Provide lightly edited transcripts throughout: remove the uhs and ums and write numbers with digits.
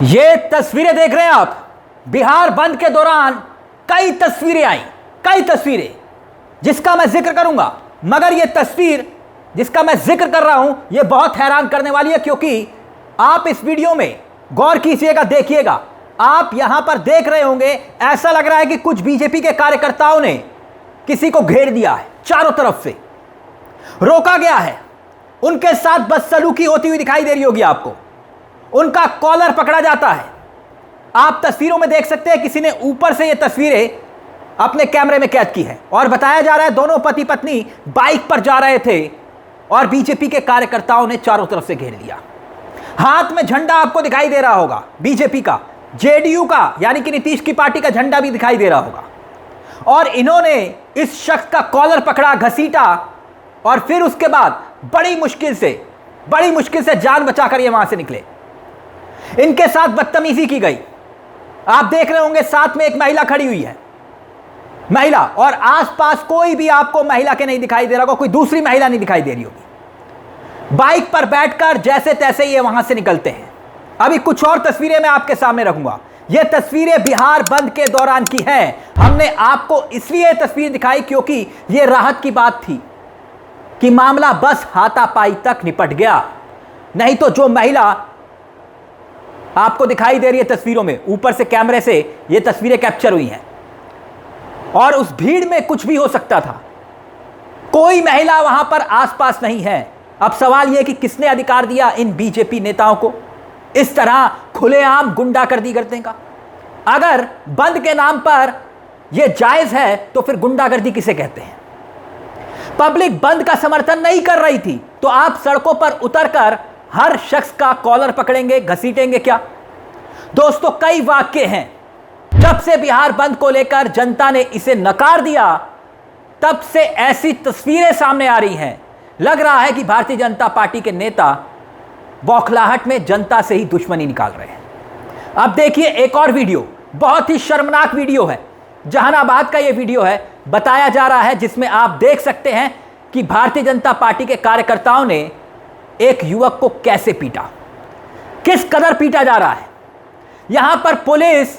ये तस्वीरें देख रहे हैं आप। बिहार बंद के दौरान कई तस्वीरें आई, कई तस्वीरें जिसका मैं जिक्र करूंगा, मगर यह तस्वीर जिसका मैं जिक्र कर रहा हूं यह बहुत हैरान करने वाली है, क्योंकि आप इस वीडियो में गौर कीजिएगा, देखिएगा। आप यहां पर देख रहे होंगे, ऐसा लग रहा है कि कुछ बीजेपी के कार्यकर्ताओं ने किसी को घेर दिया है, चारों तरफ से रोका गया है, उनके साथ बदसलूकी होती हुई दिखाई दे रही होगी आपको, उनका कॉलर पकड़ा जाता है। आप तस्वीरों में देख सकते हैं किसी ने ऊपर से ये तस्वीरें अपने कैमरे में कैद की है और बताया जा रहा है दोनों पति पत्नी बाइक पर जा रहे थे और बीजेपी के कार्यकर्ताओं ने चारों तरफ से घेर लिया। हाथ में झंडा आपको दिखाई दे रहा होगा, बीजेपी का, जेडीयू का यानी कि नीतीश की पार्टी का झंडा भी दिखाई दे रहा होगा, और इन्होंने इस शख्स का कॉलर पकड़ा, घसीटा और फिर उसके बाद बड़ी मुश्किल से जान बचाकर ये वहां से निकले। इनके साथ बदतमीजी की गई। आप देख रहे होंगे साथ में एक महिला खड़ी हुई है, महिला, और आसपास कोई भी आपको महिला के नहीं दिखाई दे रहा होगा, कोई दूसरी महिला नहीं दिखाई दे रही होगी। बाइक पर बैठकर जैसे तैसे ये वहां से निकलते हैं। अभी कुछ और तस्वीरें मैं आपके सामने रखूंगा। ये तस्वीरें बिहार बंद के दौरान की हैं। हमने आपको इसलिए तस्वीर दिखाई क्योंकि यह राहत की बात थी कि मामला बस हाथापाई तक निपट गया। नहीं तो जो महिला आपको दिखाई दे रही है तस्वीरों में, ऊपर से कैमरे से ये तस्वीरें कैप्चर हुई हैं, और उस भीड़ में कुछ भी हो सकता था। कोई महिला वहां पर आसपास नहीं है। अब सवाल यह कि किसने अधिकार दिया इन बीजेपी नेताओं को इस तरह खुलेआम गुंडागर्दी करने का? अगर बंद के नाम पर यह जायज है तो फिर गुंडागर्दी किसे कहते हैं? पब्लिक बंद का समर्थन नहीं कर रही थी तो आप सड़कों पर उतरकर हर शख्स का कॉलर पकड़ेंगे, घसीटेंगे क्या? दोस्तों, कई वाक्य हैं। जब से बिहार बंद को लेकर जनता ने इसे नकार दिया, तब से ऐसी तस्वीरें सामने आ रही हैं। लग रहा है कि भारतीय जनता पार्टी के नेता बौखलाहट में जनता से ही दुश्मनी निकाल रहे हैं। अब देखिए एक और वीडियो, बहुत ही शर्मनाक वीडियो है, जहानाबाद का यह वीडियो है, बताया जा रहा है, जिसमें आप देख सकते हैं कि भारतीय जनता पार्टी के कार्यकर्ताओं ने एक युवक को कैसे पीटा, किस कदर पीटा जा रहा है। यहां पर पुलिस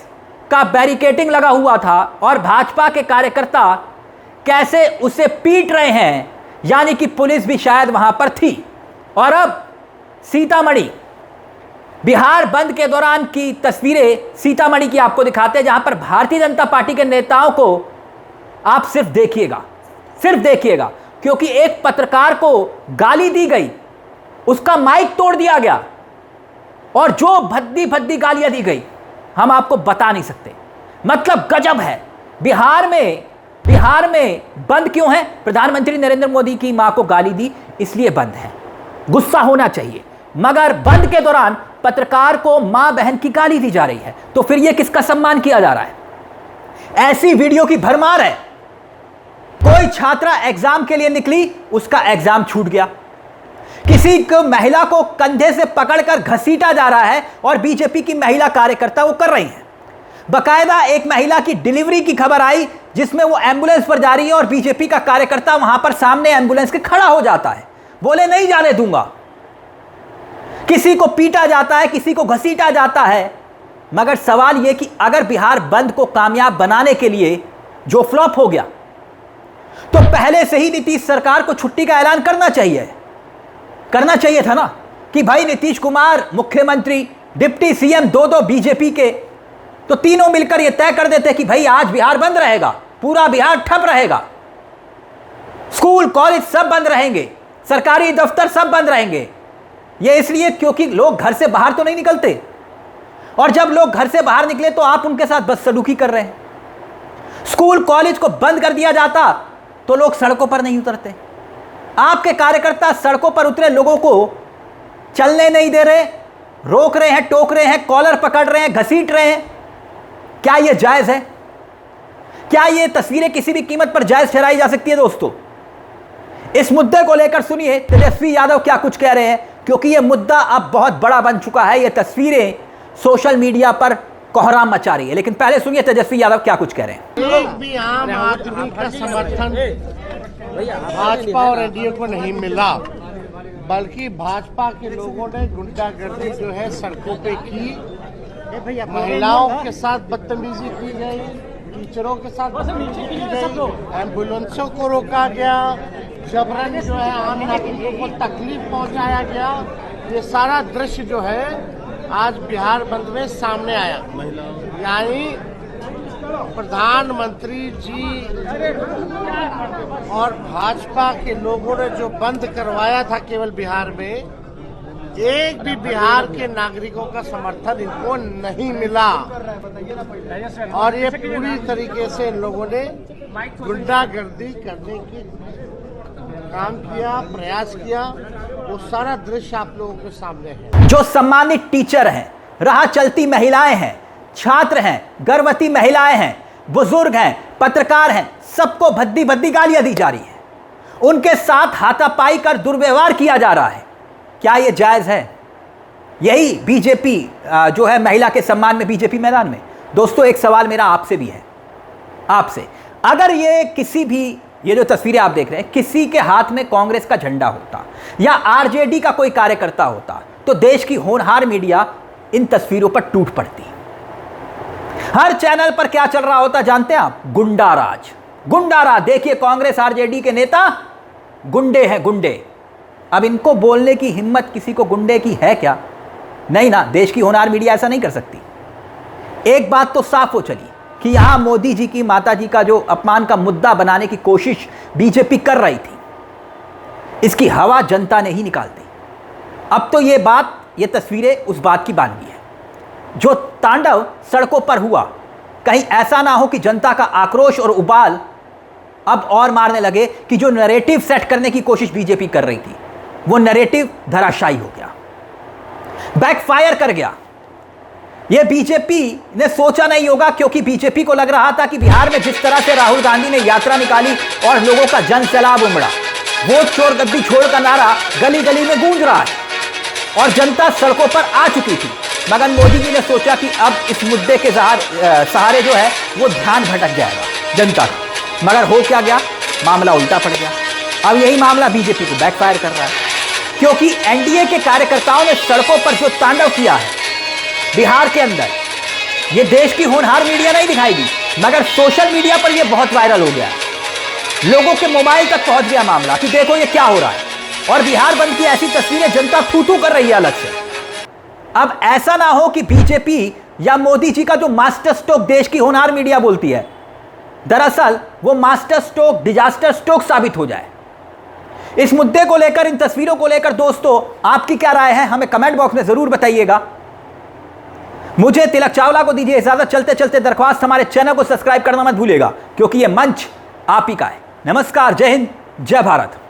का बैरिकेडिंग लगा हुआ था और भाजपा के कार्यकर्ता कैसे उसे पीट रहे हैं, यानी कि पुलिस भी शायद वहां पर थी। और अब सीतामढ़ी, बिहार बंद के दौरान की तस्वीरें सीतामढ़ी की आपको दिखाते हैं, जहां पर भारतीय जनता पार्टी के नेताओं को आप सिर्फ देखिएगा, क्योंकि एक पत्रकार को गाली दी गई, उसका माइक तोड़ दिया गया, और जो भद्दी भद्दी गालियां दी गई हम आपको बता नहीं सकते। मतलब गजब है। बिहार में बंद क्यों है? प्रधानमंत्री नरेंद्र मोदी की मां को गाली दी इसलिए बंद है। गुस्सा होना चाहिए, मगर बंद के दौरान पत्रकार को मां बहन की गाली दी जा रही है, तो फिर यह किसका सम्मान किया जा रहा है? ऐसी वीडियो की भरमार है। कोई छात्रा एग्जाम के लिए निकली, उसका एग्जाम छूट गया। किसी को महिला को कंधे से पकड़कर घसीटा जा रहा है और बीजेपी की महिला कार्यकर्ता वो कर रही हैं। बकायदा एक महिला की डिलीवरी की खबर आई जिसमें वो एम्बुलेंस पर जा रही है और बीजेपी का कार्यकर्ता वहां पर सामने एम्बुलेंस के खड़ा हो जाता है, बोले नहीं जाने दूंगा। किसी को पीटा जाता है, किसी को घसीटा जाता है। मगर सवाल यह कि अगर बिहार बंद को कामयाब बनाने के लिए जो फ्लॉप हो गया, तो पहले से ही नीतीश सरकार को छुट्टी का ऐलान करना चाहिए था ना, कि भाई नीतीश कुमार मुख्यमंत्री, डिप्टी सीएम दो बीजेपी के, तो तीनों मिलकर यह तय कर देते कि भाई आज बिहार बंद रहेगा, पूरा बिहार ठप रहेगा, स्कूल कॉलेज सब बंद रहेंगे, सरकारी दफ्तर सब बंद रहेंगे। यह इसलिए क्योंकि लोग घर से बाहर तो नहीं निकलते, और जब लोग घर से बाहर निकले तो आप उनके साथ बदसलूकी कर रहे हैं। स्कूल कॉलेज को बंद कर दिया जाता तो लोग सड़कों पर नहीं उतरते। आपके कार्यकर्ता सड़कों पर उतरे लोगों को चलने नहीं दे रहे, रोक रहे हैं, टोक रहे हैं, कॉलर पकड़ रहे हैं, घसीट रहे हैं। क्या यह जायज है? क्या यह तस्वीरें किसी भी कीमत पर जायज ठहराई जा सकती है? दोस्तों, इस मुद्दे को लेकर सुनिए तेजस्वी यादव क्या कुछ कह रहे हैं, क्योंकि यह मुद्दा अब बहुत बड़ा बन चुका है। यह तस्वीरें सोशल मीडिया पर कोहराम मचा रही है। लेकिन पहले सुनिए तेजस्वी यादव क्या कुछ कह रहे हैं। एक भी आम आदमी का समर्थन भाजपा और एनडीए को नहीं मिला, बल्कि भाजपा के लोगों ने गुंडागर्दी जो है सड़कों पे की महिलाओं के साथ बदतमीजी की गई, टीचरों के साथ बदतमीजी की गई, एम्बुलेंसों को रोका गया, जबरन जो है आम नागरिकों को तकलीफ पहुंचाया गया। ये सारा दृश्य जो है आज बिहार बंद में सामने आया। यानी प्रधानमंत्री जी और भाजपा के लोगों ने जो बंद करवाया था केवल बिहार में, एक भी बिहार के नागरिकों का समर्थन इनको नहीं मिला और ये पूरी तरीके से इन लोगों ने गुंडागर्दी करने की काम किया, प्रयास किया। वो सारा दृश्य आप लोगों के सामने है। जो सम्मानित टीचर हैं, राह चलती महिलाएं हैं, छात्र हैं, गर्भवती महिलाएं हैं, बुजुर्ग हैं, पत्रकार हैं, सबको भद्दी भद्दी गालियां दी जा रही हैं। उनके साथ हाथापाई कर दुर्व्यवहार किया जा रहा है। क्या यह जायज है? यही बीजेपी जो है महिला के सम्मान में बीजेपी मैदान में। दोस्तों, एक सवाल मेरा आपसे भी है, आपसे, अगर ये किसी भी, ये जो तस्वीरें आप देख रहे हैं, किसी के हाथ में कांग्रेस का झंडा होता या आरजेडी का कोई कार्यकर्ता होता तो देश की होनहार मीडिया इन तस्वीरों पर टूट पड़ती। हर चैनल पर क्या चल रहा होता जानते हैं आप? गुंडाराज, गुंडाराज। देखिए, कांग्रेस आरजेडी के नेता गुंडे हैं, गुंडे। अब इनको बोलने की हिम्मत किसी को गुंडे की है क्या? नहीं ना, देश की होनहार मीडिया ऐसा नहीं कर सकती। एक बात तो साफ हो चली कि यहां मोदी जी की, माता जी का जो अपमान का मुद्दा बनाने की कोशिश बीजेपी कर रही थी, इसकी हवा जनता ने ही निकाल दी। अब तो ये बात, ये तस्वीरें उस बात की बानगी है। जो तांडव सड़कों पर हुआ, कहीं ऐसा ना हो कि जनता का आक्रोश और उबाल अब और मारने लगे कि जो नैरेटिव सेट करने की कोशिश बीजेपी कर रही थी, वो नैरेटिव धराशायी हो गया, बैकफायर कर गया। ये बीजेपी ने सोचा नहीं होगा, क्योंकि बीजेपी को लग रहा था कि बिहार में जिस तरह से राहुल गांधी ने यात्रा निकाली और लोगों का जन सैलाब उमड़ा, वोट चोर गद्दी छोड़ का नारा गली गली में गूंज रहा है और जनता सड़कों पर आ चुकी थी। मगर मोदी जी ने सोचा कि अब इस मुद्दे के सहारे जो है वो ध्यान भटक जाएगा जनता का। मगर हो क्या गया? मामला उल्टा पड़ गया। अब यही मामला बीजेपी को बैकफायर कर रहा है, क्योंकि एनडीए के कार्यकर्ताओं ने सड़कों पर जो तांडव किया है बिहार के अंदर, ये देश की होनहार मीडिया नहीं दिखाएगी, मगर सोशल मीडिया पर ये बहुत वायरल हो गया। लोगों के मोबाइल तक पहुंच गया मामला कि देखो ये क्या हो रहा है, और बिहार बंद की ऐसी तस्वीरें जनता थू-थू कर रही है अलग से। अब ऐसा ना हो कि बीजेपी या मोदी जी का जो मास्टर स्ट्रोक देश की होनहार मीडिया बोलती है, दरअसल वो मास्टर स्ट्रोक डिजास्टर स्ट्रोक साबित हो जाए। इस मुद्दे को लेकर, इन तस्वीरों को लेकर दोस्तों आपकी क्या राय है, हमें कमेंट बॉक्स में जरूर बताइएगा। मुझे तिलक चावला को दीजिए इजाजत। चलते चलते दरख्वास्त, हमारे चैनल को सब्सक्राइब करना मत भूलिएगा, क्योंकि यह मंच आप ही का है। नमस्कार, जय हिंद, जय भारत।